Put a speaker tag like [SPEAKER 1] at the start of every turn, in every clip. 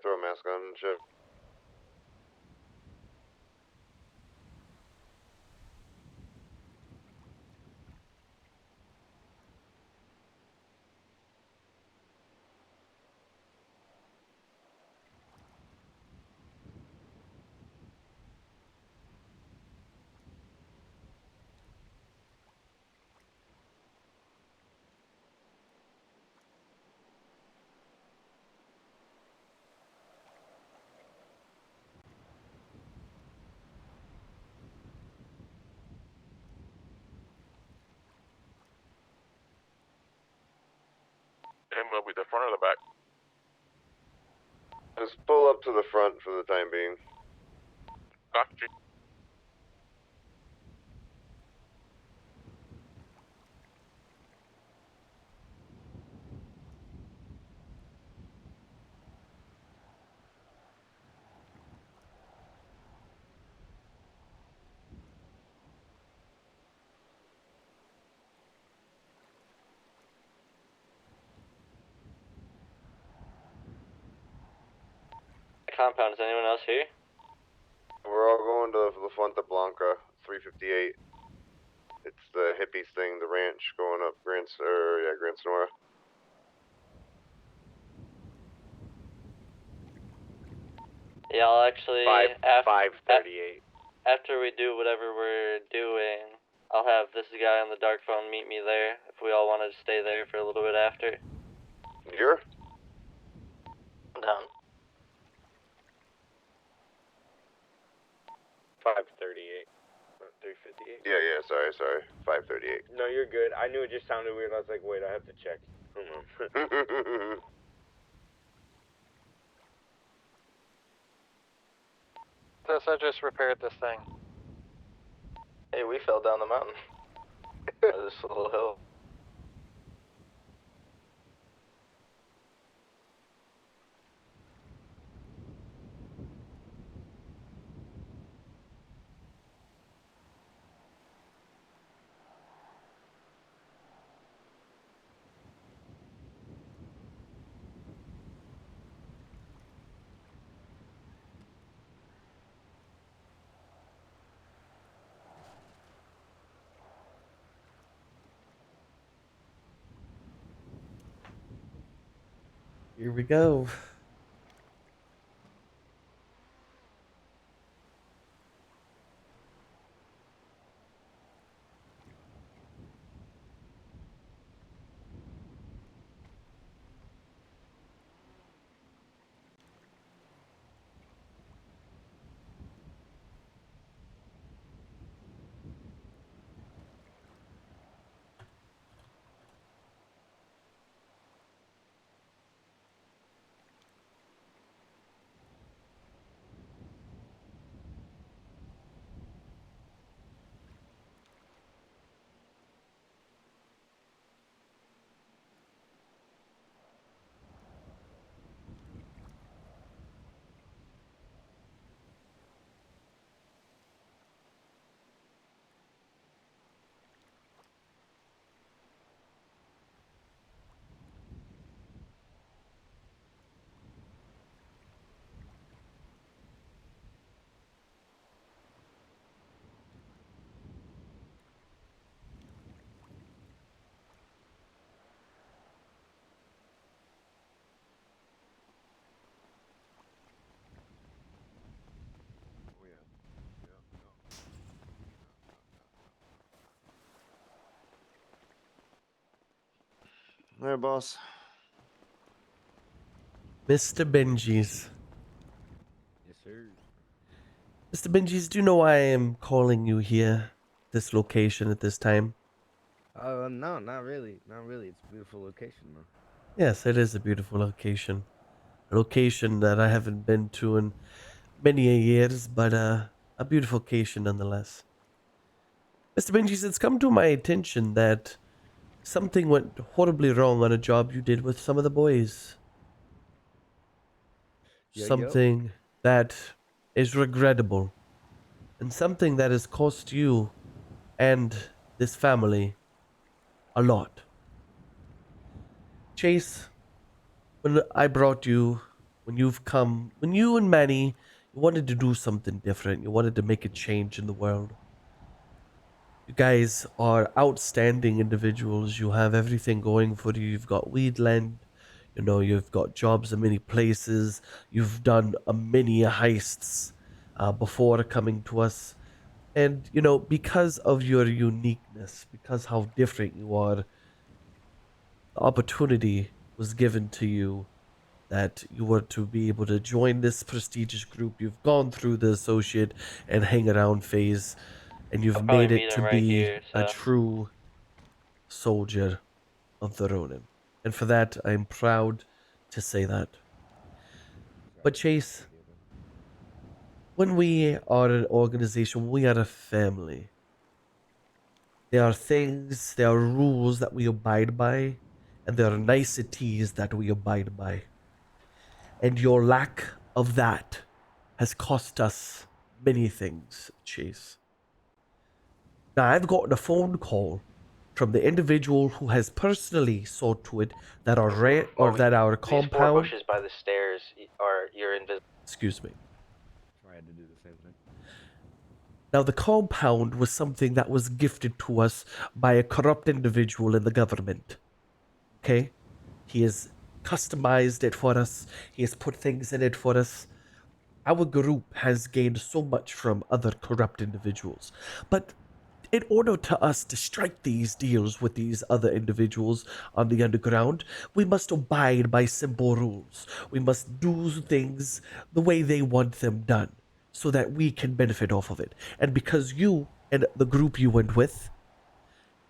[SPEAKER 1] throw a mask on and shit.
[SPEAKER 2] And will be the front or the back?
[SPEAKER 1] Just pull up to the front for the time being.
[SPEAKER 2] Gotcha.
[SPEAKER 3] Compound, is anyone else here?
[SPEAKER 1] We're all going to La Fuente Blanca, 358. It's the hippies thing, the ranch going up Grand Sonora.
[SPEAKER 3] Yeah, I'll actually...
[SPEAKER 1] 538.
[SPEAKER 3] After we do whatever we're doing, I'll have this guy on the dark phone meet me there, if we all wanted to stay there for a little bit after.
[SPEAKER 1] You're?
[SPEAKER 3] I'm down.
[SPEAKER 4] 538. 358.
[SPEAKER 1] Yeah, sorry. 538.
[SPEAKER 4] No, you're good. I knew it just sounded weird. I was like, wait, I have to check. Hold on.
[SPEAKER 5] I just repaired this thing.
[SPEAKER 3] Hey, we fell down the mountain. This little hill.
[SPEAKER 6] Here we go.
[SPEAKER 1] There, boss.
[SPEAKER 6] Mr. Benji's.
[SPEAKER 4] Yes, sir.
[SPEAKER 6] Mr. Benji's, do you know why I am calling you here? This location at this time?
[SPEAKER 4] No, not really. Not really. It's a beautiful location, though.
[SPEAKER 6] Yes, it is a beautiful location. A location that I haven't been to in many a years, but a beautiful location nonetheless. Mr. Benji's, it's come to my attention that something went horribly wrong on a job you did with some of the boys. Something that is regrettable. And something that has cost you and this family a lot. Chase, when I brought you when you and Manny, you wanted to do something different. You wanted to make a change in the world. You guys are outstanding individuals. You have everything going for you. You've got Weedland. You've got jobs in many places. You've done many heists before coming to us. And, because of your uniqueness, because how different you are, the opportunity was given to you that you were to be able to join this prestigious group. You've gone through the associate and hang around phase, and
[SPEAKER 3] I'll
[SPEAKER 6] you've
[SPEAKER 3] probably
[SPEAKER 6] made
[SPEAKER 3] meet
[SPEAKER 6] it to
[SPEAKER 3] him right
[SPEAKER 6] be
[SPEAKER 3] here,
[SPEAKER 6] a
[SPEAKER 3] so.
[SPEAKER 6] true soldier of the Ronin. And for that, I'm proud to say that. But Chase, when we are an organization, we are a family. There are things, there are rules that we abide by, and there are niceties that we abide by. And your lack of that has cost us many things, Chase. Now, I've gotten a phone call from the individual who has personally saw to it that our
[SPEAKER 3] These 4
[SPEAKER 6] compound.
[SPEAKER 3] bushes by the stairs are you're invisible.
[SPEAKER 6] Excuse me.
[SPEAKER 4] Tried to do the same thing.
[SPEAKER 6] Now, the compound was something that was gifted to us by a corrupt individual in the government. Okay? He has customized it for us, he has put things in it for us. Our group has gained so much from other corrupt individuals. But in order to us to strike these deals with these other individuals on the underground, we must abide by simple rules. We must do things the way they want them done so that we can benefit off of it. And because you and the group you went with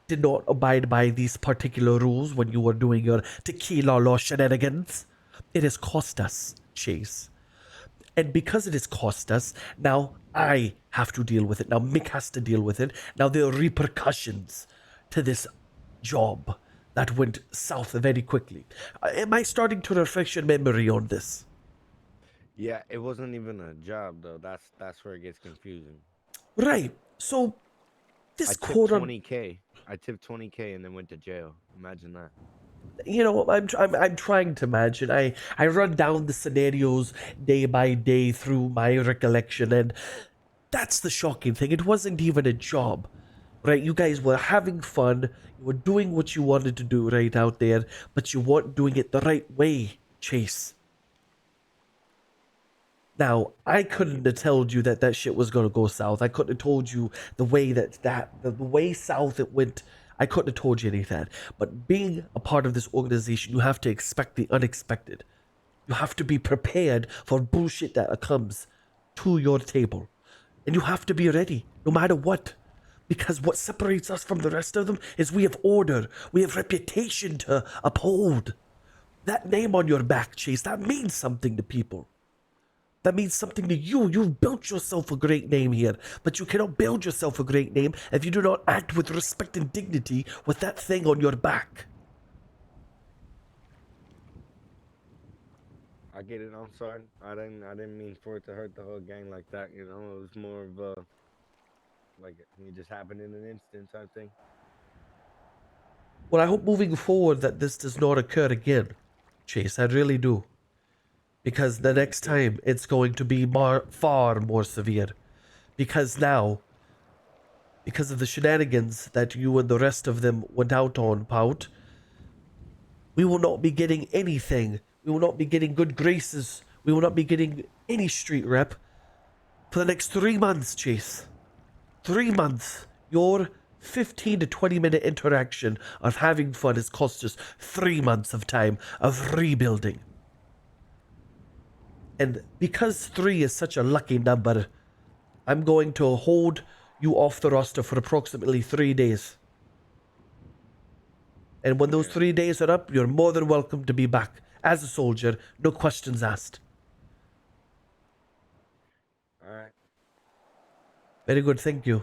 [SPEAKER 6] did not abide by these particular rules when you were doing your tequila law shenanigans, it has cost us, Chase. And because it has cost us, now I have to deal with it. Now Mick has to deal with it. Now there are repercussions to this job that went south very quickly. Am I starting to refresh your memory on this?
[SPEAKER 4] Yeah, it wasn't even a job though. That's where it gets confusing.
[SPEAKER 6] Right. So
[SPEAKER 4] I
[SPEAKER 6] this
[SPEAKER 4] tipped
[SPEAKER 6] quote
[SPEAKER 4] 20K. I tipped 20K and then went to jail. Imagine that.
[SPEAKER 6] I'm trying to imagine. I run down the scenarios day by day through my recollection, and that's the shocking thing. It wasn't even a job, right? You guys were having fun. You were doing what you wanted to do right out there, but you weren't doing it the right way, Chase. Now, I couldn't have told you that that shit was gonna go south. I couldn't have told you the way the way south it went. I couldn't have told you any of that. But being a part of this organization, you have to expect the unexpected. You have to be prepared for bullshit that comes to your table. And you have to be ready, no matter what. Because what separates us from the rest of them is we have order, we have reputation to uphold. That name on your back, Chase, that means something to people. That means something to you. You've built yourself a great name here, but you cannot build yourself a great name if you do not act with respect and dignity with that thing on your back.
[SPEAKER 4] I get it. I'm sorry. I didn't mean for it to hurt the whole gang like that. You know, it was more of like it just happened in an instant type thing.
[SPEAKER 6] Well, I hope moving forward that this does not occur again, Chase. I really do. Because the next time it's going to be far more severe. Because now, because of the shenanigans that you and the rest of them went out on, Pout, we will not be getting anything. We will not be getting good graces. We will not be getting any street rep for the next 3 months, Chase. 3 months. Your 15 to 20-minute interaction of having fun has cost us 3 months of time of rebuilding. And because 3 is such a lucky number, I'm going to hold you off the roster for approximately 3 days. And when those 3 days are up, you're more than welcome to be back as a soldier, no questions asked.
[SPEAKER 4] All right.
[SPEAKER 6] Very good, thank you.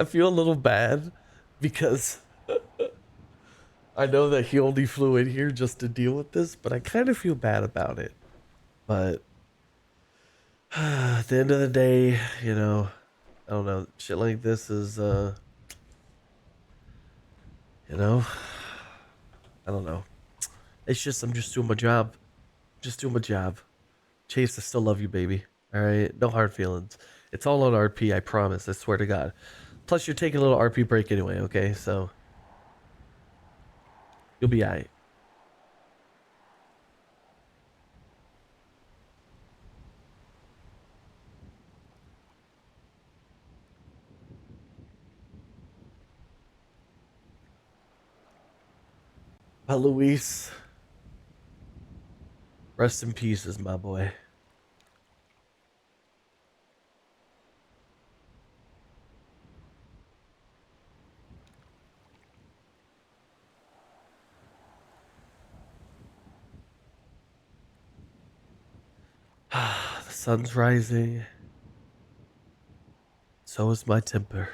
[SPEAKER 6] I feel a little bad because I know that he only flew in here just to deal with this, but I kind of feel bad about it. But at the end of the day, you know, I don't know. Shit like this is, you know, I don't know. It's just, I'm just doing my job. Just doing my job. Chase, I still love you, baby. All right? No hard feelings. It's all on RP, I promise. I swear to God. Plus, you're taking a little RP break anyway, okay? So, you'll be all right. But Luis, rest in pieces, my boy. The sun's rising. So is my temper.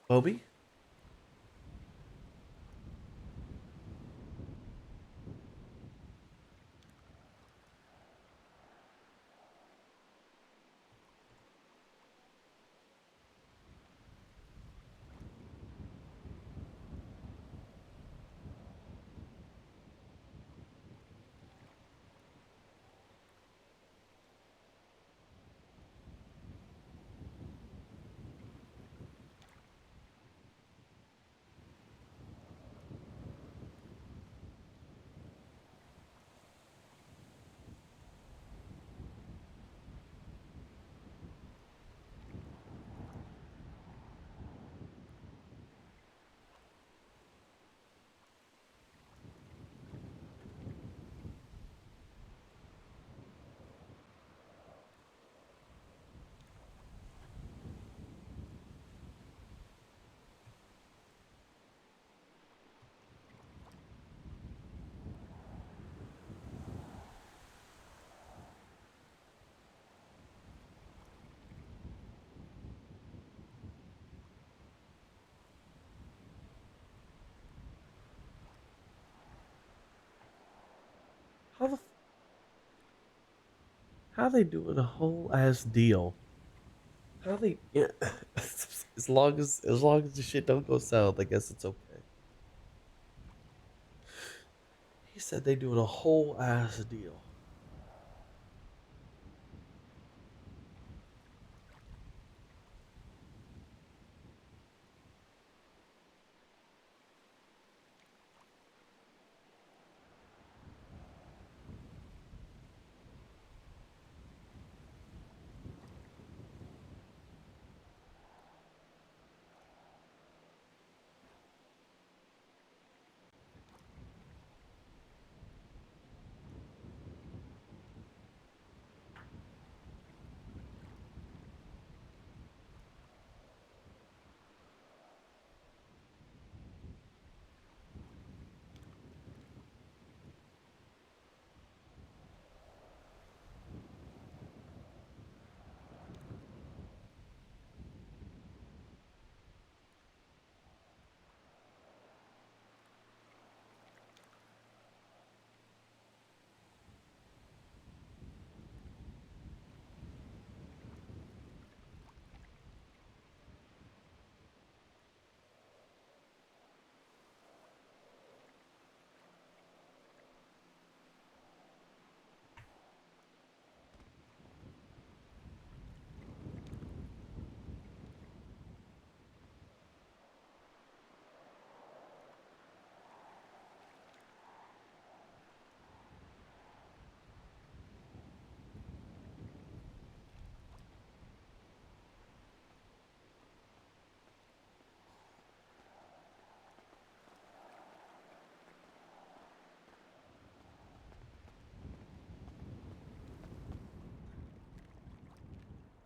[SPEAKER 6] Bobby? How the how they doing a whole ass deal? How they yeah, as long as the shit don't go south, I guess it's okay. He said they doing a whole ass deal.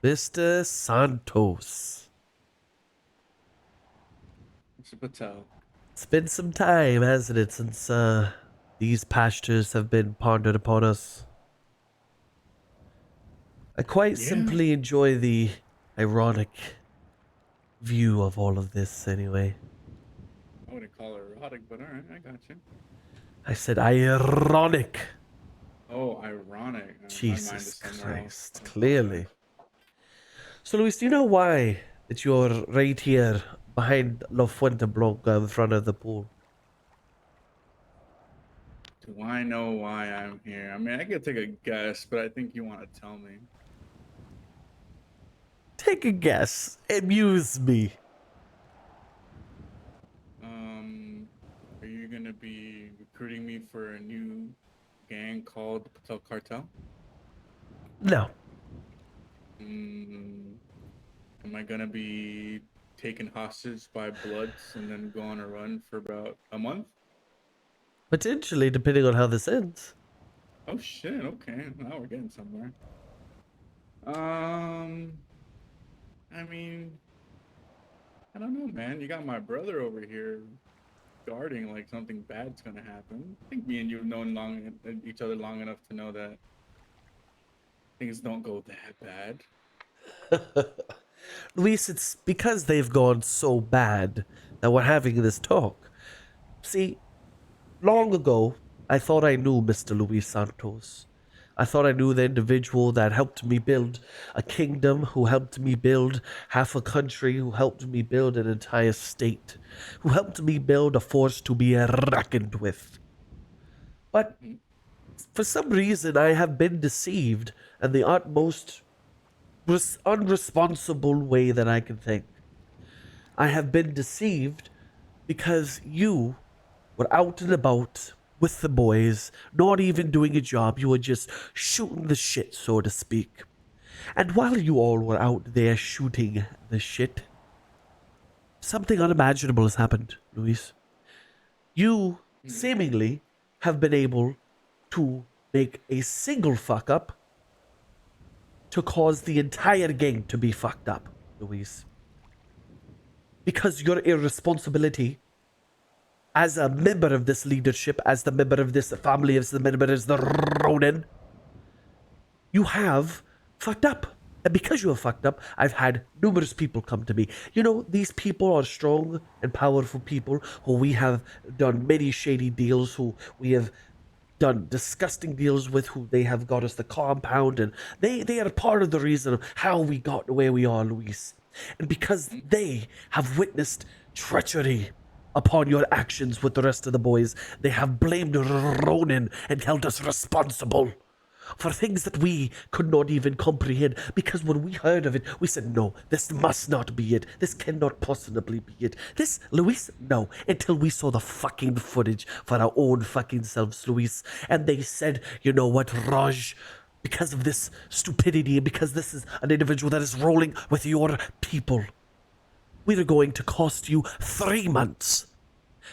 [SPEAKER 6] Mr. Santos.
[SPEAKER 7] Mr. Patel.
[SPEAKER 6] It's been some time, hasn't it, since these pastures have been pondered upon us. I quite simply enjoy the ironic view of all of this, anyway.
[SPEAKER 7] I wouldn't call it erotic, but alright, I got you.
[SPEAKER 6] I said ironic.
[SPEAKER 7] Oh, ironic. My mind
[SPEAKER 6] Jesus
[SPEAKER 7] is somewhere
[SPEAKER 6] Christ,
[SPEAKER 7] else.
[SPEAKER 6] clearly. So, Luis, do you know why that you're right here behind La Fuente Blanca in front of the pool?
[SPEAKER 7] Do I know why I'm here? I mean, I could take a guess, but I think you want to tell me.
[SPEAKER 6] Take a guess. Amuse me.
[SPEAKER 7] Are you gonna be recruiting me for a new gang called the Patel Cartel?
[SPEAKER 6] No.
[SPEAKER 7] Am I gonna be taken hostage by Bloods and then go on a run for about a month?
[SPEAKER 6] Potentially, depending on how this ends.
[SPEAKER 7] Oh shit, okay. Now we're getting somewhere. I mean, I don't know, man. You got my brother over here guarding like something bad's gonna happen. I think me and you have known each other long enough to know that things don't go that bad.
[SPEAKER 6] Luis, it's because they've gone so bad that we're having this talk. See, long ago, I thought I knew Mr. Luis Santos. I thought I knew the individual that helped me build a kingdom, who helped me build half a country, who helped me build an entire state, who helped me build a force to be reckoned with. But for some reason, I have been deceived in the utmost unresponsible way that I can think. I have been deceived because you were out and about with the boys, not even doing a job. You were just shooting the shit, so to speak. And while you all were out there shooting the shit, something unimaginable has happened, Luis. You seemingly have been able to make a single fuck up to cause the entire gang to be fucked up, Luis. Because your irresponsibility as a member of this leadership, as the member of this family, as the member of the Ronin, you have fucked up. And because you have fucked up, I've had numerous people come to me. You know, these people are strong and powerful people who we have done many shady deals, who we have done disgusting deals with, who they have got us the compound, and they are part of the reason of how we got the way we are, Luis. And because they have witnessed treachery upon your actions with the rest of the boys, they have blamed Ronin and held us responsible for things that we could not even comprehend. Because when we heard of it, we said, no, this must not be it. This cannot possibly be it. This, Luis, no. Until we saw the fucking footage for our own fucking selves, Luis. And they said, you know what, Raj, because of this stupidity and because this is an individual that is rolling with your people, we are going to cost you 3 months.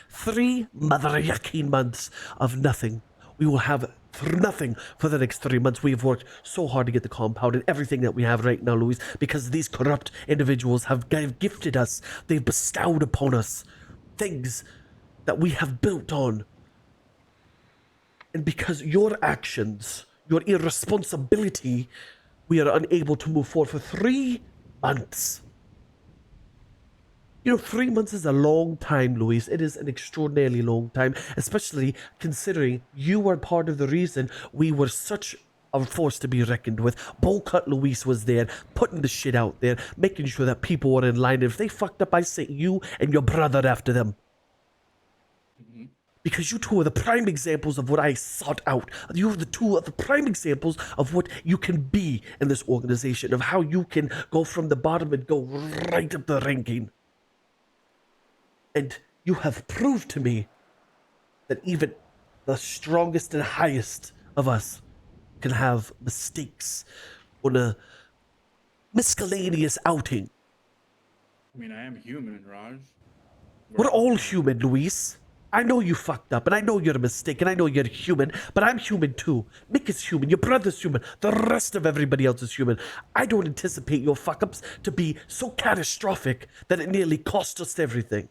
[SPEAKER 6] 3 mother-yucking months of nothing. We will have nothing for the next 3 months. We have worked so hard to get the compound and everything that we have right now, Luis, because these corrupt individuals have gifted us. They've bestowed upon us things that we have built on. And because your actions, your irresponsibility, we are unable to move forward for 3 months. You know, 3 months is a long time, Luis. It is an extraordinarily long time, especially considering you were part of the reason we were such a force to be reckoned with. Bullcut Luis was there, putting the shit out there, making sure that people were in line. And if they fucked up, I sent you and your brother after them. Because you two are the prime examples of what I sought out. You are the two of the prime examples of what you can be in this organization, of how you can go from the bottom and go right up the ranking. And you have proved to me that even the strongest and highest of us can have mistakes on a miscellaneous outing.
[SPEAKER 7] I mean, I am human, Raj.
[SPEAKER 6] We're all human, Luis. I know you fucked up, and I know you're a mistake, and I know you're human, but I'm human too. Mick is human, your brother's human, the rest of everybody else is human. I don't anticipate your fuck ups to be so catastrophic that it nearly cost us everything.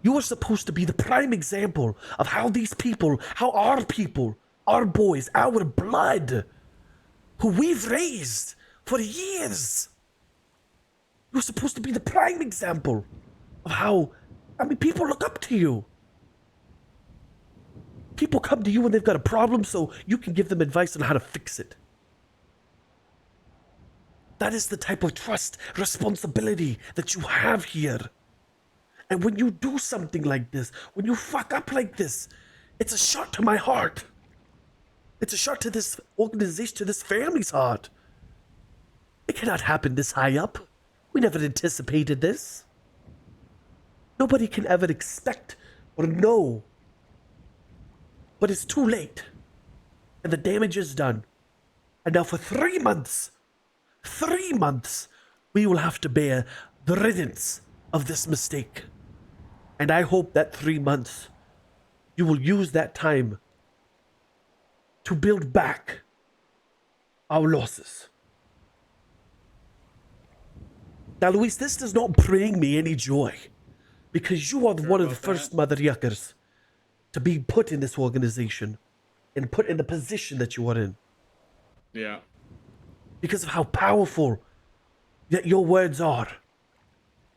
[SPEAKER 6] You are supposed to be the prime example of how these people, how our people, our boys, our blood, who we've raised for years. You're supposed to be the prime example of how, I mean, people look up to you. People come to you when they've got a problem so you can give them advice on how to fix it. That is the type of trust, responsibility that you have here. And when you do something like this, when you fuck up like this, it's a shot to my heart. It's a shot to this organization, to this family's heart. It cannot happen this high up. We never anticipated this. Nobody can ever expect or know. But it's too late. And the damage is done. And now for 3 months, we will have to bear the riddance of this mistake. And I hope that 3 months, you will use that time to build back our losses. Now, Luis, this does not bring me any joy, because you are one of the first mother yuckers to be put in this organization and put in the position that you are in.
[SPEAKER 7] Yeah.
[SPEAKER 6] Because of how powerful that your words are.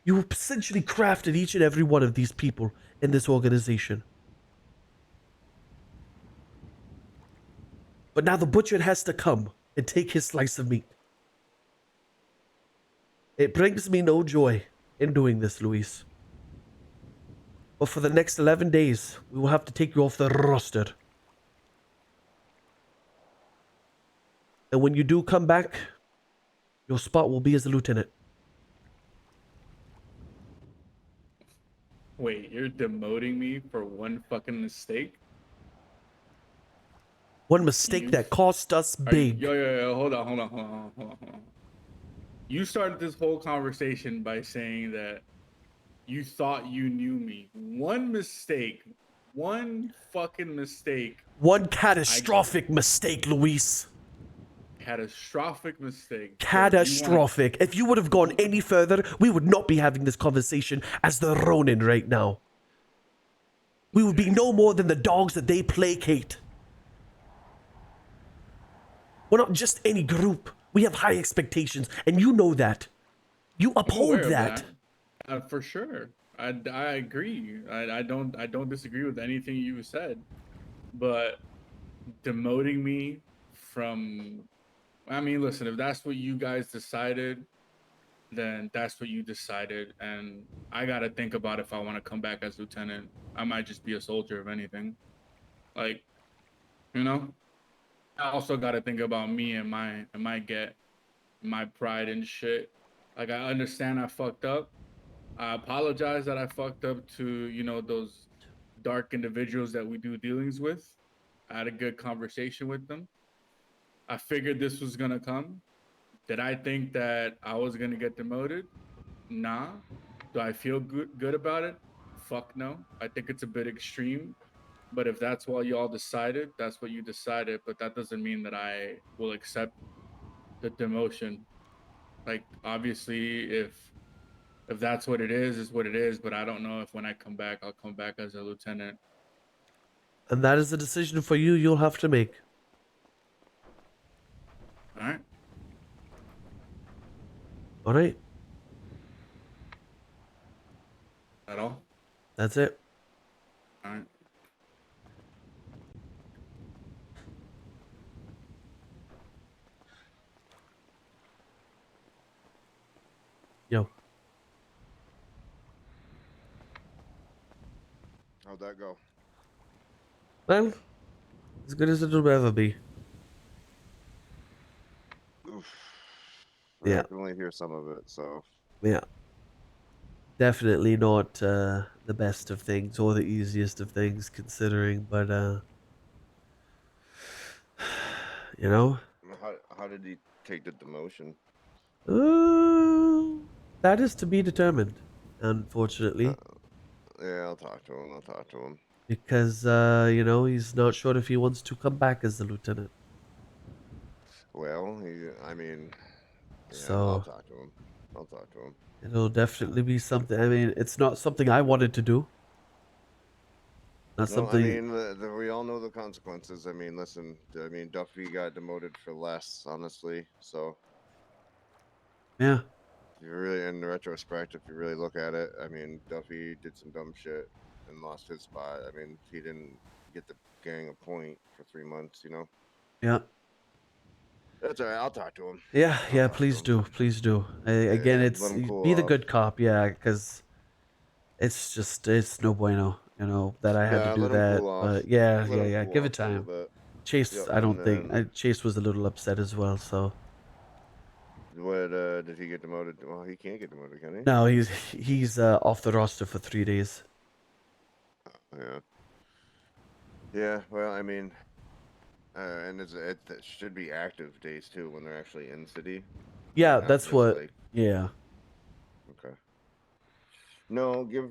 [SPEAKER 6] You essentially crafted each and every one of these people in this organization. But now the butcher has to come and take his slice of meat. It brings me no joy in doing this, Luis. But for the next 11 days, we will have to take you off the roster. And when you do come back, your spot will be as a lieutenant.
[SPEAKER 7] Wait, you're demoting me for one fucking mistake?
[SPEAKER 6] One mistake that cost us big.
[SPEAKER 7] Yo, hold on. You started this whole conversation by saying that you thought you knew me. One mistake, one fucking mistake.
[SPEAKER 6] One catastrophic mistake, Luis.
[SPEAKER 7] Catastrophic mistake.
[SPEAKER 6] Catastrophic. If you would have gone any further, we would not be having this conversation as the Ronin right now. We would be no more than the dogs that they placate. We're not just any group. We have high expectations, and you know that. You uphold that.
[SPEAKER 7] For sure. I agree. I don't disagree with anything you said. But demoting me from, I mean, listen, if that's what you guys decided, then that's what you decided. And I got to think about if I want to come back as lieutenant. I might just be a soldier, if anything. Like, you know? I also got to think about me and my pride and shit. Like, I understand I fucked up. I apologize that I fucked up to, you know, those dark individuals that we do dealings with. I had a good conversation with them. I figured this was going to come. Did I think that I was going to get demoted? Nah. Do I feel good about it? Fuck no. I think it's a bit extreme. But if that's what y'all decided, that's what you decided. But that doesn't mean that I will accept the demotion. Like, obviously, if that's what it is what it is. But I don't know if when I come back, I'll come back as a lieutenant.
[SPEAKER 6] And that is a decision for you you'll have to make.
[SPEAKER 7] All right.
[SPEAKER 6] All right.
[SPEAKER 7] That all?
[SPEAKER 6] That's it.
[SPEAKER 7] All right.
[SPEAKER 6] Yo.
[SPEAKER 1] How'd that go?
[SPEAKER 6] Well, as good as it'll ever be.
[SPEAKER 1] Oof.
[SPEAKER 6] Yeah.
[SPEAKER 1] I can only hear some of it, so.
[SPEAKER 6] Yeah. Definitely not the best of things or the easiest of things considering, but you know.
[SPEAKER 1] How did he take the demotion?
[SPEAKER 6] That is to be determined. unfortunately,
[SPEAKER 1] Yeah, I'll talk to him. I'll talk to him.
[SPEAKER 6] because he's not sure if he wants to come back as the lieutenant.
[SPEAKER 1] Well, I mean, yeah, I'll
[SPEAKER 6] So
[SPEAKER 1] talk to him. I'll talk to him.
[SPEAKER 6] it'll definitely be something. I mean, it's not something I wanted to do. Not
[SPEAKER 1] No, I
[SPEAKER 6] something.
[SPEAKER 1] mean, we all know the consequences. I mean, listen, I mean, Duffy got demoted for less, honestly. So,
[SPEAKER 6] Yeah,
[SPEAKER 1] if you really, in retrospect, if you really look at it, I mean, Duffy did some dumb shit and lost his spot. I mean, he didn't get the gang a point for 3 months, you know?
[SPEAKER 6] yeah,
[SPEAKER 1] That's all right. I'll talk to him.
[SPEAKER 6] yeah,
[SPEAKER 1] I'll
[SPEAKER 6] yeah.
[SPEAKER 1] talk to
[SPEAKER 6] Please
[SPEAKER 1] him.
[SPEAKER 6] do, please do. Again,
[SPEAKER 1] Yeah, let
[SPEAKER 6] it's
[SPEAKER 1] him cool
[SPEAKER 6] be the
[SPEAKER 1] off.
[SPEAKER 6] good cop. Yeah, because it's no bueno. That I had to
[SPEAKER 1] Yeah,
[SPEAKER 6] do
[SPEAKER 1] let him
[SPEAKER 6] that.
[SPEAKER 1] cool off.
[SPEAKER 6] But yeah,
[SPEAKER 1] Let
[SPEAKER 6] yeah,
[SPEAKER 1] him
[SPEAKER 6] yeah.
[SPEAKER 1] cool
[SPEAKER 6] Give it
[SPEAKER 1] off a little
[SPEAKER 6] time.
[SPEAKER 1] bit.
[SPEAKER 6] Chase,
[SPEAKER 1] Yep,
[SPEAKER 6] I don't
[SPEAKER 1] and
[SPEAKER 6] think.
[SPEAKER 1] then
[SPEAKER 6] Chase was a little upset as well. So
[SPEAKER 1] what? Did he get demoted? Well, he can't get demoted, can
[SPEAKER 6] no, he's off the roster for 3 days.
[SPEAKER 1] he? Yeah. Yeah. Well, I mean, and it should be active days too when they're actually in city, like
[SPEAKER 6] Yeah,
[SPEAKER 1] not
[SPEAKER 6] that's
[SPEAKER 1] just
[SPEAKER 6] what.
[SPEAKER 1] like
[SPEAKER 6] Yeah,
[SPEAKER 1] okay. No, give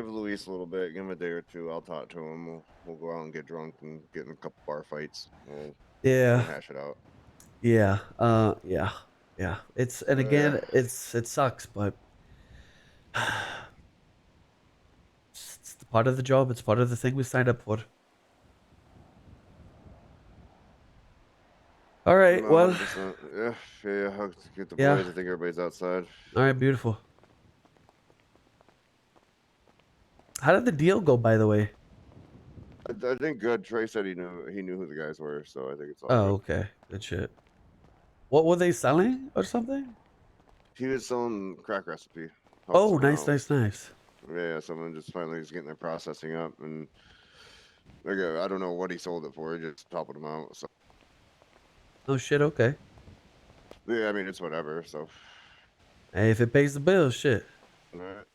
[SPEAKER 1] Luis a little bit. Give him a day or two. I'll talk to him. We'll go out and get drunk and get in a couple bar fights. We'll
[SPEAKER 6] yeah,
[SPEAKER 1] hash it out.
[SPEAKER 6] yeah. Yeah, yeah. And
[SPEAKER 1] Yeah.
[SPEAKER 6] again, it sucks, but it's part of the job. It's part of the thing we signed up for. All right.
[SPEAKER 1] No,
[SPEAKER 6] Well,
[SPEAKER 1] 100%. Yeah, yeah. I'll get the
[SPEAKER 6] yeah.
[SPEAKER 1] boys. I think everybody's outside.
[SPEAKER 6] All right. Beautiful. How did the deal go, by the way?
[SPEAKER 1] I think good. Trey said he knew who the guys were, so I think it's all
[SPEAKER 6] Oh,
[SPEAKER 1] good.
[SPEAKER 6] okay. Good shit. What were they selling or something?
[SPEAKER 1] He was selling crack recipe. Helped
[SPEAKER 6] Oh,
[SPEAKER 1] someone
[SPEAKER 6] nice,
[SPEAKER 1] out.
[SPEAKER 6] nice, nice.
[SPEAKER 1] Yeah, someone just finally is getting their processing up, and like I don't know what he sold it for. He just helping them out. So
[SPEAKER 6] Oh shit. Okay.
[SPEAKER 1] yeah, I mean it's whatever. So
[SPEAKER 6] Hey, if it pays the bills, shit.
[SPEAKER 1] all right.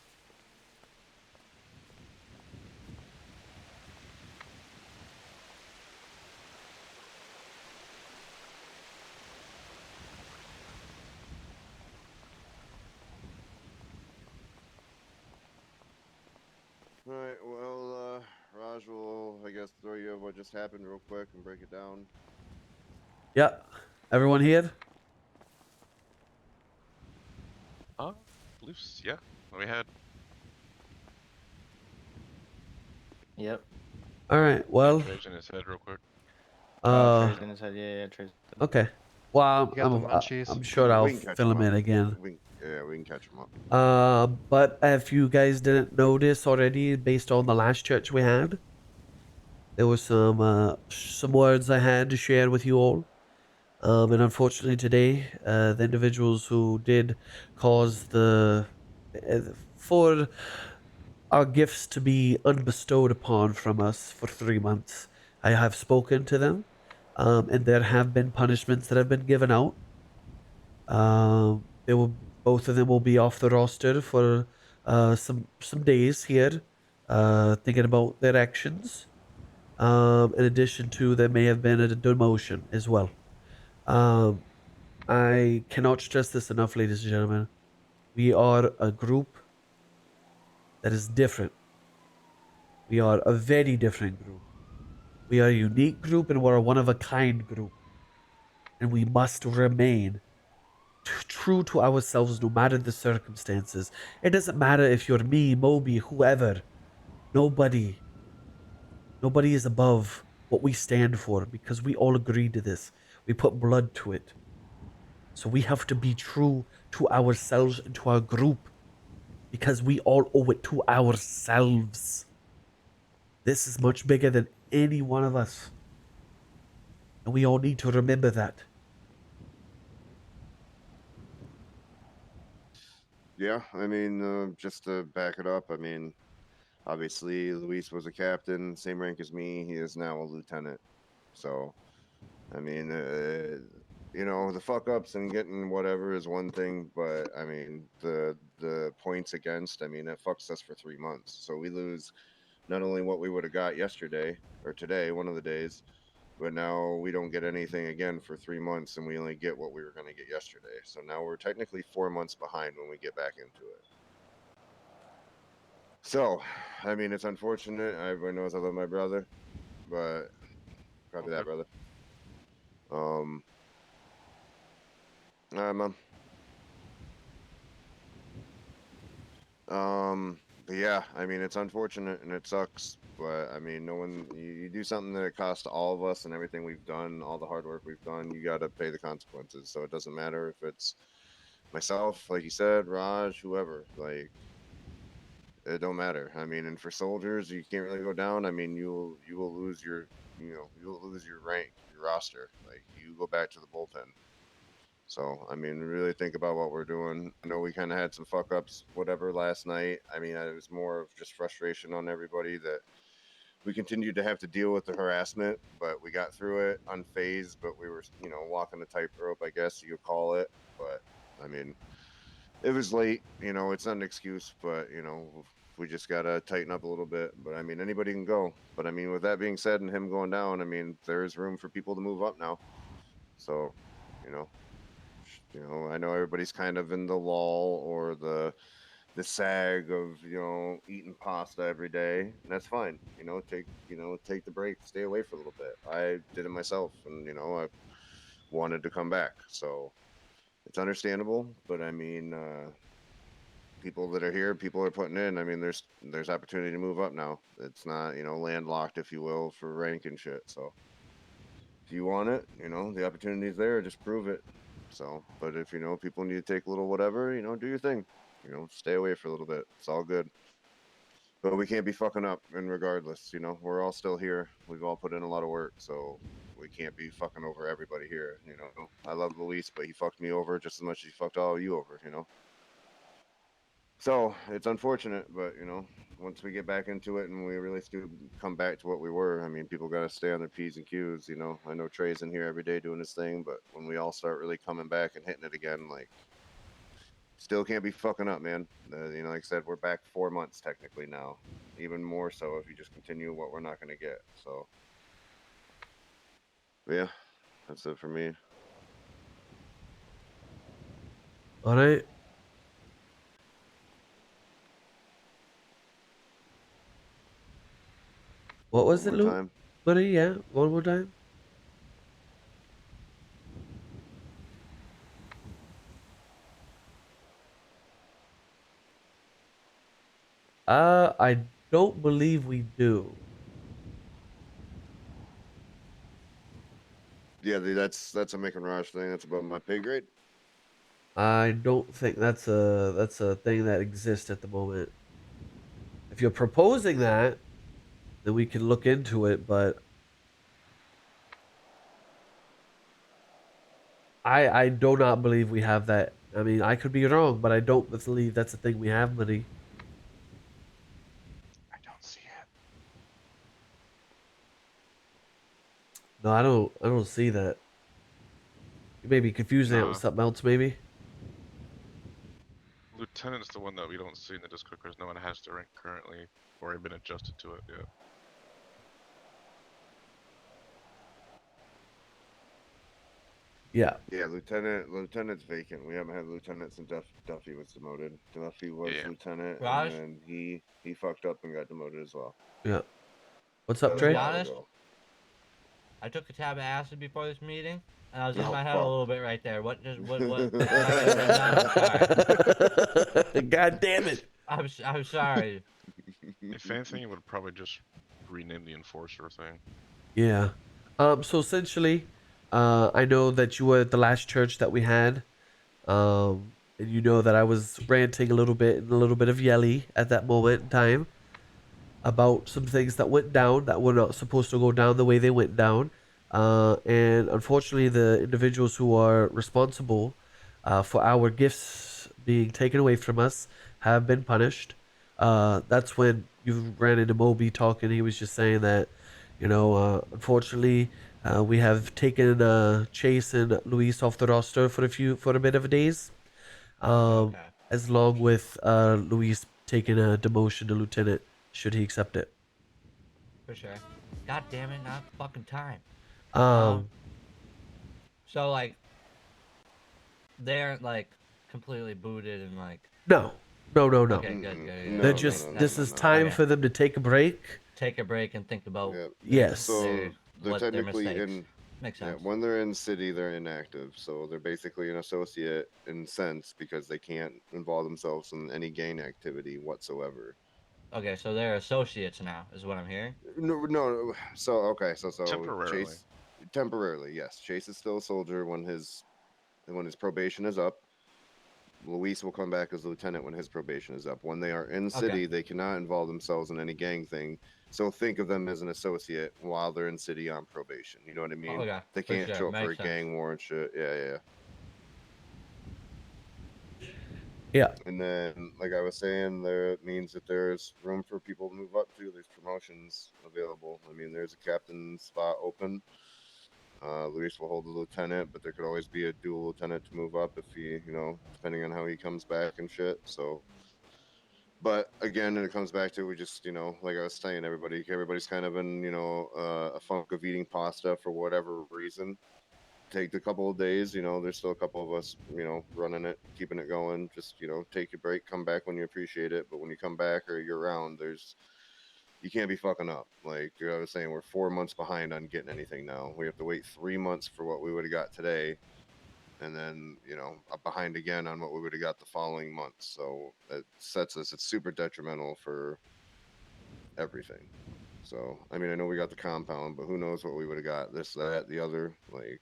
[SPEAKER 1] All right. Well, Raj will, I guess, throw you what just happened real quick and break it down.
[SPEAKER 6] Yeah. Everyone here?
[SPEAKER 2] Loose, yeah. We had
[SPEAKER 8] Yep.
[SPEAKER 6] All right. Well.
[SPEAKER 2] Trey's in his head real quick.
[SPEAKER 6] Uh.
[SPEAKER 8] Trey's in his head. Yeah, Trey's.
[SPEAKER 6] Okay. Well,
[SPEAKER 9] You got the munchies?
[SPEAKER 6] I'm sure I'll
[SPEAKER 1] We can catch
[SPEAKER 6] fill
[SPEAKER 1] him
[SPEAKER 6] him
[SPEAKER 1] up.
[SPEAKER 6] in again.
[SPEAKER 1] Yeah, we can catch him up.
[SPEAKER 6] But if you guys didn't notice already, based on the last church we had, there was some words I had to share with you all. And unfortunately today, the individuals who did cause for our gifts to be unbestowed upon from us for 3 months, I have spoken to them, and there have been punishments that have been given out. They will both of them will be off the roster for some days here, thinking about their actions. In addition to there may have been a demotion as well. Um, I cannot stress this enough, ladies and gentlemen. We are a group that is different. We are a very different group. We are a unique group and we're a one of a kind group. And we must remain true to ourselves no matter the circumstances. It doesn't matter if you're me, Moby, whoever. Nobody is above what we stand for because we all agreed to this. We put blood to it. So we have to be true to ourselves and to our group because we all owe it to ourselves. This is much bigger than any one of us. And we all need to remember that.
[SPEAKER 1] Yeah, I mean, just to back it up, I mean, obviously Luis was a captain, same rank as me. He is now a lieutenant. So, I mean, the fuck ups and getting whatever is one thing, but I mean, the points against, I mean, that fucks us for 3 months. So we lose not only what we would have got yesterday or today, one of the days, but now we don't get anything again for 3 months, and we only get what we were going to get yesterday. So now we're technically 4 months behind when we get back into it. So, I mean, it's unfortunate. Everyone knows I love my brother, but copy that,
[SPEAKER 2] Okay.
[SPEAKER 1] brother. All right, mom. But yeah, I mean, it's unfortunate and it sucks, but I mean, no one, you do something that it costs all of us and everything we've done, all the hard work we've done, you got to pay the consequences. So it doesn't matter if it's myself, like you said, Raj, whoever, like, it don't matter. I mean, and for soldiers, you can't really go down. I mean, you will lose your, you will lose your rank, your roster. Like, you go back to the bullpen. So, I mean, really think about what we're doing. I know we kind of had some fuck ups, whatever, last night. I mean, it was more of just frustration on everybody that we continued to have to deal with the harassment, but we got through it unfazed. But we were, walking the tightrope, I guess you could call it. But I mean, it was late. It's not an excuse, but we just gotta tighten up a little bit. But I mean, anybody can go. But I mean, with that being said, and him going down, I mean, there is room for people to move up now. So, you know, I know everybody's kind of in the lull or the sag of eating pasta every day, and that's fine. Take the break, stay away for a little bit. I did it myself, and I wanted to come back, so it's understandable. But I mean, people that are here, people are putting in. I mean, there's opportunity to move up now. It's not landlocked, if you will, for rank and shit. So if you want it, the opportunity's there. Just prove it. So, but if people need to take a little whatever, do your thing. Stay away for a little bit. It's all good. But we can't be fucking up. And regardless, we're all still here. We've all put in a lot of work, so we can't be fucking over everybody here. I love Luis, but he fucked me over just as much as he fucked all of you over. So it's unfortunate, but once we get back into it and we really do come back to what we were, I mean, people got to stay on their P's and Q's. I know Trey's in here every day doing his thing, but when we all start really coming back and hitting it again, like, still can't be fucking up, man. Like I said, we're back 4 months technically now, even more so if you just continue what we're not going to get. So, but yeah, that's it for me.
[SPEAKER 6] All right. What was
[SPEAKER 1] One
[SPEAKER 6] it,
[SPEAKER 1] more
[SPEAKER 6] Luke?
[SPEAKER 1] time.
[SPEAKER 6] Buddy, yeah. One more time. I don't believe we do.
[SPEAKER 1] Yeah, that's a making Raj thing. That's above my pay grade.
[SPEAKER 6] I don't think that's a thing that exists at the moment. If you're proposing that, then we can look into it, but I do not believe we have that. I mean, I could be wrong, but I don't believe that's a thing we have, buddy.
[SPEAKER 2] I don't see it.
[SPEAKER 6] No, I don't see that. You may be confusing it with
[SPEAKER 2] Nah.
[SPEAKER 6] something else, maybe.
[SPEAKER 2] Lieutenant's the one that we don't see in the Discord because no one has the rank currently or been adjusted to it yet.
[SPEAKER 6] Yeah.
[SPEAKER 1] Yeah, lieutenant's vacant. We haven't had lieutenant since Duffy was demoted. Duffy was
[SPEAKER 2] Yeah.
[SPEAKER 1] lieutenant,
[SPEAKER 3] Raj?
[SPEAKER 1] and then he fucked up and got demoted as well.
[SPEAKER 6] Yeah. What's
[SPEAKER 1] That
[SPEAKER 6] up,
[SPEAKER 1] was a
[SPEAKER 3] be
[SPEAKER 6] Trey?
[SPEAKER 1] while
[SPEAKER 3] honest,
[SPEAKER 1] ago.
[SPEAKER 3] I took a tab of acid before this meeting, and I was in
[SPEAKER 1] Oh,
[SPEAKER 3] my head a
[SPEAKER 1] fuck.
[SPEAKER 3] little bit right there. What did I get written down? Sorry.
[SPEAKER 6] God damn it.
[SPEAKER 3] I'm sorry.
[SPEAKER 2] If anything, it would probably just rename the enforcer thing.
[SPEAKER 6] Yeah. So essentially, I know that you were at the last church that we had. And you know that I was ranting a little bit and a little bit of yelly at that moment in time about some things that went down that were not supposed to go down the way they went down. And unfortunately, the individuals who are responsible for our gifts being taken away from us have been punished. That's when you ran into Moby talking. He was just saying that, unfortunately, we have taken Chase and Luis off the roster for a bit of days.
[SPEAKER 3] Okay,
[SPEAKER 6] As long with Luis taking a demotion to lieutenant should he accept it.
[SPEAKER 3] for sure. God damn it, not fucking time.
[SPEAKER 6] Um,
[SPEAKER 3] So like, they aren't like completely booted and like.
[SPEAKER 6] no, No, no, no.
[SPEAKER 9] Okay, good, good.
[SPEAKER 1] Mm-mm.
[SPEAKER 9] good.
[SPEAKER 6] They're
[SPEAKER 1] No,
[SPEAKER 6] just
[SPEAKER 1] no, no,
[SPEAKER 6] this
[SPEAKER 1] no,
[SPEAKER 6] is
[SPEAKER 1] no.
[SPEAKER 6] time
[SPEAKER 9] Okay.
[SPEAKER 6] for them to take a break.
[SPEAKER 9] Take a break and think about
[SPEAKER 1] Yep.
[SPEAKER 6] Yes.
[SPEAKER 1] So they're
[SPEAKER 9] what their
[SPEAKER 1] technically
[SPEAKER 9] mistakes.
[SPEAKER 1] in.
[SPEAKER 9] Makes
[SPEAKER 1] Yeah,
[SPEAKER 9] sense.
[SPEAKER 1] when they're in city, they're inactive. So they're basically an associate in sense because they can't involve themselves in any gang activity whatsoever.
[SPEAKER 9] Okay, so they're associates now, is what I'm hearing.
[SPEAKER 1] No. So okay, so
[SPEAKER 2] Temporarily.
[SPEAKER 1] Chase temporarily, yes. Chase is still a soldier when his probation is up. Luis will come back as lieutenant when his probation is up. When they are in city, they cannot involve themselves in any gang thing. So think of them as an associate while they're in city on probation. You know what I mean?
[SPEAKER 9] Okay,
[SPEAKER 1] They
[SPEAKER 9] for
[SPEAKER 1] can't
[SPEAKER 9] sure.
[SPEAKER 1] show up for a
[SPEAKER 9] Makes sense.
[SPEAKER 1] gang war and shit. Yeah.
[SPEAKER 6] Yeah.
[SPEAKER 1] And then, like I was saying, it means that there's room for people to move up to. There's promotions available. I mean, there's a captain spot open. Luis will hold the lieutenant, but there could always be a dual lieutenant to move up if he, depending on how he comes back and shit. So, but again, it comes back to we just, like I was saying, everybody's kind of in, a funk of eating pasta for whatever reason. Take a couple of days, there's still a couple of us, running it, keeping it going. Just, take your break, come back when you appreciate it. But when you come back or you're around, you can't be fucking up. Like I was saying, we're 4 months behind on getting anything now. We have to wait 3 months for what we would have got today. And then, up behind again on what we would have got the following month. So it sets us, it's super detrimental for everything. So, I mean, I know we got the compound, but who knows what we would have got, this, that, the other, like.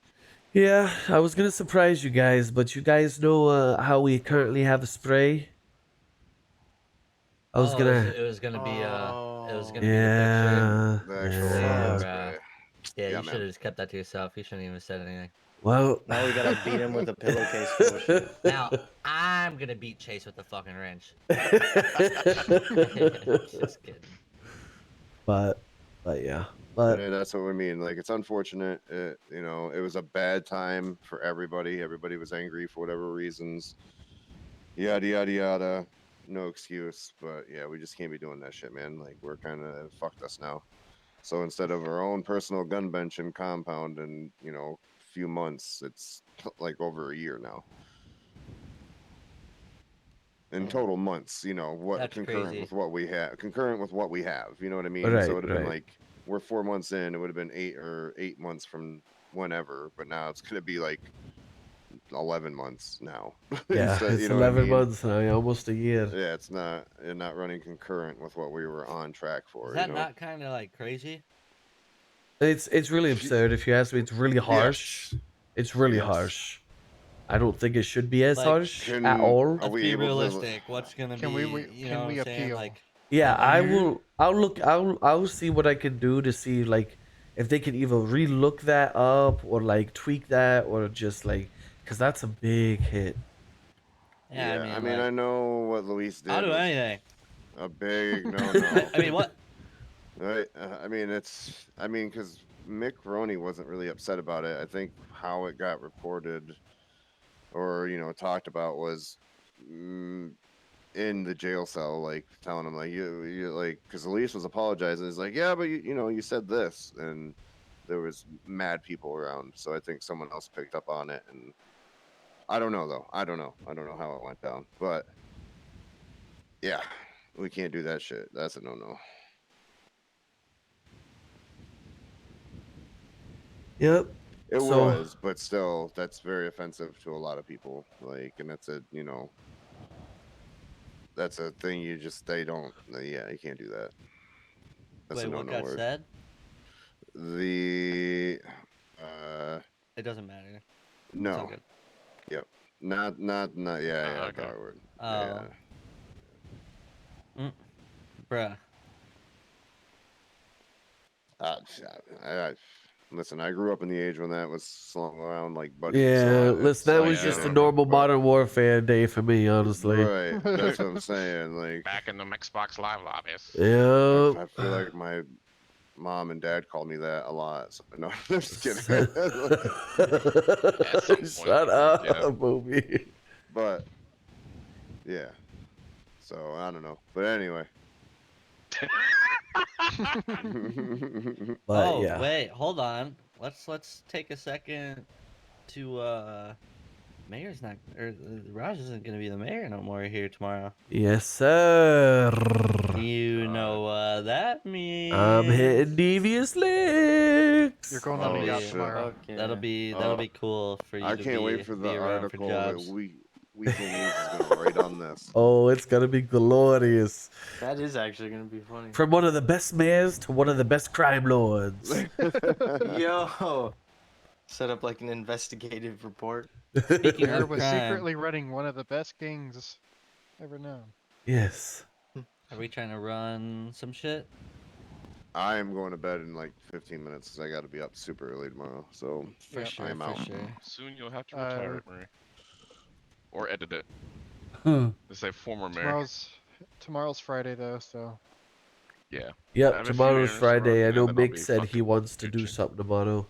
[SPEAKER 6] Yeah, I was gonna surprise you guys, but you guys know how we currently have a spray. I was gonna.
[SPEAKER 9] It was gonna be a picture.
[SPEAKER 6] Yeah.
[SPEAKER 1] The actual
[SPEAKER 6] Yeah.
[SPEAKER 1] spray.
[SPEAKER 9] Yeah,
[SPEAKER 1] Yeah,
[SPEAKER 9] you should have just kept that to yourself. You shouldn't even said anything.
[SPEAKER 6] Well.
[SPEAKER 8] Now we gotta beat him with a pillowcase full of shit.
[SPEAKER 9] Now I'm gonna beat Chase with the fucking wrench. Just kidding.
[SPEAKER 6] But yeah. But
[SPEAKER 1] that's what we mean. Like, it's unfortunate. It was a bad time for everybody. Everybody was angry for whatever reasons. Yada yada yada. No excuse, but yeah, we just can't be doing that shit, man. Like, we're kind of fucked us now. So instead of our own personal gun bench and compound in few months, it's like over a year now. In total months, what
[SPEAKER 9] That's
[SPEAKER 1] concurrent
[SPEAKER 9] crazy.
[SPEAKER 1] with what we have, you know what I mean?
[SPEAKER 6] Right,
[SPEAKER 1] So it would have been
[SPEAKER 6] right.
[SPEAKER 1] like, we're 4 months in, it would have been 8 months from whenever, but now it's gonna be like 11 months now.
[SPEAKER 6] yeah,
[SPEAKER 1] So,
[SPEAKER 6] it's
[SPEAKER 1] you know what I
[SPEAKER 6] 11
[SPEAKER 1] mean?
[SPEAKER 6] months now, almost a year.
[SPEAKER 1] Yeah, it's not running concurrent with what we were on track for.
[SPEAKER 9] Is that not kind of like crazy?
[SPEAKER 6] It's really absurd if you ask me. It's really harsh.
[SPEAKER 1] Yes.
[SPEAKER 6] It's really
[SPEAKER 1] Yes.
[SPEAKER 6] harsh. I don't think it should be as
[SPEAKER 9] Like,
[SPEAKER 6] harsh
[SPEAKER 1] Can-
[SPEAKER 6] at all.
[SPEAKER 1] are
[SPEAKER 9] Let's
[SPEAKER 1] we
[SPEAKER 9] be
[SPEAKER 1] able to-
[SPEAKER 9] realistic. What's gonna
[SPEAKER 5] Can
[SPEAKER 9] be?
[SPEAKER 5] we-
[SPEAKER 9] you
[SPEAKER 5] can
[SPEAKER 9] know
[SPEAKER 5] we
[SPEAKER 9] what I'm saying?
[SPEAKER 5] appeal?
[SPEAKER 9] Like,
[SPEAKER 6] Yeah,
[SPEAKER 7] I
[SPEAKER 6] I
[SPEAKER 7] hear you.
[SPEAKER 6] will. I'll look. I'll see what I can do to see like if they can either relook that up or like tweak that or just like because that's a big hit.
[SPEAKER 9] yeah,
[SPEAKER 1] I mean, I
[SPEAKER 9] like,
[SPEAKER 1] know what Luis did.
[SPEAKER 9] I'll do
[SPEAKER 1] was
[SPEAKER 9] anything.
[SPEAKER 1] A big no.
[SPEAKER 9] I mean, what?
[SPEAKER 1] Right. Because Mick Ronin wasn't really upset about it. I think how it got reported or, talked about was in the jail cell, like telling him, like, you like, because Elise was apologizing. He's like, yeah, but you said this. And there was mad people around. So I think someone else picked up on it. And I don't know, though. I don't know how it went down. But yeah, we can't do that shit. That's a no-no.
[SPEAKER 6] Yep.
[SPEAKER 1] It
[SPEAKER 6] So-
[SPEAKER 1] was, but still, that's very offensive to a lot of people. Like, and that's that's a thing they don't. Yeah, you can't do that. That's
[SPEAKER 9] Wait,
[SPEAKER 1] a
[SPEAKER 9] what
[SPEAKER 1] no-no
[SPEAKER 9] got
[SPEAKER 1] word.
[SPEAKER 9] said?
[SPEAKER 1] The
[SPEAKER 9] It doesn't matter. It's all
[SPEAKER 1] no,
[SPEAKER 9] good.
[SPEAKER 1] yep, not yeah,
[SPEAKER 2] okay.
[SPEAKER 1] that word.
[SPEAKER 9] Oh.
[SPEAKER 1] Yeah.
[SPEAKER 9] Bruh.
[SPEAKER 1] Listen, I grew up in the age when that was slung around like buddies.
[SPEAKER 6] Yeah,
[SPEAKER 1] so
[SPEAKER 6] listen, that
[SPEAKER 2] like,
[SPEAKER 6] was
[SPEAKER 2] I
[SPEAKER 6] just a
[SPEAKER 2] don't
[SPEAKER 6] normal
[SPEAKER 1] but-
[SPEAKER 6] modern warfare day for me, honestly.
[SPEAKER 1] Right, that's what I'm saying. Like,
[SPEAKER 2] Back in the Xbox Live lobbies.
[SPEAKER 6] Yeah.
[SPEAKER 1] I feel like my mom and dad called me that a lot. So no, I'm just kidding.
[SPEAKER 2] At some point,
[SPEAKER 6] Shut up,
[SPEAKER 2] yeah.
[SPEAKER 6] Booby.
[SPEAKER 1] But yeah, so I don't know. But anyway,
[SPEAKER 6] But
[SPEAKER 9] Oh,
[SPEAKER 6] yeah.
[SPEAKER 9] wait, hold on. Let's take a second to Mayor mayor's not, or Raj isn't gonna be the mayor no more here tomorrow.
[SPEAKER 6] Yes, sir.
[SPEAKER 9] You know what that means?
[SPEAKER 6] I'm hitting devious licks.
[SPEAKER 5] You're going
[SPEAKER 1] Oh,
[SPEAKER 5] on a yacht
[SPEAKER 1] shit.
[SPEAKER 5] tomorrow.
[SPEAKER 9] That'll be cool for you
[SPEAKER 1] I
[SPEAKER 9] to
[SPEAKER 1] can't wait
[SPEAKER 9] be,
[SPEAKER 1] for
[SPEAKER 9] be
[SPEAKER 1] the
[SPEAKER 9] around for
[SPEAKER 1] article that
[SPEAKER 9] jobs.
[SPEAKER 1] Weekend News is gonna write on this.
[SPEAKER 6] Oh, it's gonna be glorious.
[SPEAKER 8] That is actually gonna be funny.
[SPEAKER 6] From one of the best mayors to one of the best crime lords.
[SPEAKER 8] Yo, set up like an investigative report.
[SPEAKER 9] Speaking
[SPEAKER 5] Mayor
[SPEAKER 9] of
[SPEAKER 5] was
[SPEAKER 9] crime,
[SPEAKER 5] secretly running one of the best gangs ever known.
[SPEAKER 6] Yes.
[SPEAKER 9] are we trying to run some shit?
[SPEAKER 1] I am going to bed in like 15 minutes because I got to be up super early tomorrow. So
[SPEAKER 8] For
[SPEAKER 5] Yep.
[SPEAKER 8] sure,
[SPEAKER 1] I'm
[SPEAKER 8] for
[SPEAKER 1] out.
[SPEAKER 8] sure.
[SPEAKER 2] Soon you'll have to retire it, Murray. Or edit it. To say former mayor.
[SPEAKER 5] Tomorrow's Friday though, so
[SPEAKER 2] Yeah. I
[SPEAKER 6] Yep,
[SPEAKER 2] have a few
[SPEAKER 6] tomorrow's
[SPEAKER 2] errands to
[SPEAKER 6] Friday. I
[SPEAKER 2] run,
[SPEAKER 6] know
[SPEAKER 2] and then I'll
[SPEAKER 6] Mick
[SPEAKER 2] be
[SPEAKER 6] said he
[SPEAKER 2] fucking
[SPEAKER 6] wants to do
[SPEAKER 2] Gucci.
[SPEAKER 6] something tomorrow.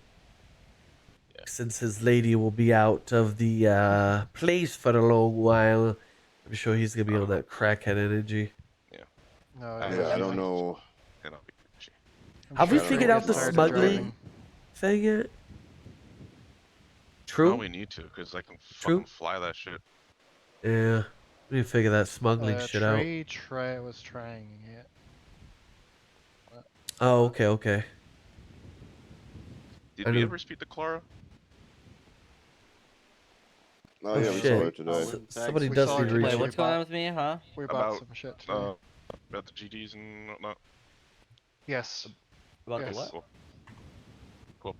[SPEAKER 2] Yeah.
[SPEAKER 6] Since his lady will be out of the place for a long while, I'm sure he's gonna be on that crackhead energy.
[SPEAKER 5] no.
[SPEAKER 2] I
[SPEAKER 1] Yeah, I don't
[SPEAKER 5] yeah.
[SPEAKER 1] know.
[SPEAKER 2] And I'll be Gucci.
[SPEAKER 5] I'm
[SPEAKER 6] Have
[SPEAKER 5] sure
[SPEAKER 6] we
[SPEAKER 1] I don't
[SPEAKER 6] figured
[SPEAKER 1] know
[SPEAKER 6] out
[SPEAKER 1] if
[SPEAKER 6] the
[SPEAKER 1] I'll
[SPEAKER 6] smuggling
[SPEAKER 1] driving.
[SPEAKER 6] thing yet?
[SPEAKER 2] No,
[SPEAKER 6] True?
[SPEAKER 2] we need to, because I can
[SPEAKER 6] True.
[SPEAKER 2] fucking fly that shit.
[SPEAKER 6] Yeah. We need to figure that smuggling shit out.
[SPEAKER 5] Trey was trying it.
[SPEAKER 6] Oh, okay, okay.
[SPEAKER 2] Did
[SPEAKER 6] I
[SPEAKER 2] we
[SPEAKER 6] know-
[SPEAKER 2] ever speak to Clara?
[SPEAKER 1] Oh,
[SPEAKER 6] Oh,
[SPEAKER 1] yeah, we
[SPEAKER 6] shit.
[SPEAKER 1] saw her today.
[SPEAKER 8] Oh,
[SPEAKER 6] Somebody
[SPEAKER 5] We
[SPEAKER 6] does
[SPEAKER 5] saw
[SPEAKER 6] need
[SPEAKER 5] her
[SPEAKER 6] to
[SPEAKER 5] today.
[SPEAKER 6] reach
[SPEAKER 9] Wait,
[SPEAKER 5] we
[SPEAKER 9] what's going
[SPEAKER 5] bought-
[SPEAKER 9] on with me, huh?
[SPEAKER 5] We bought
[SPEAKER 2] About,
[SPEAKER 5] some shit too.
[SPEAKER 2] About the GDs and whatnot?
[SPEAKER 5] Yes.
[SPEAKER 9] About
[SPEAKER 5] yes.
[SPEAKER 9] the what?
[SPEAKER 2] Cool. Cool.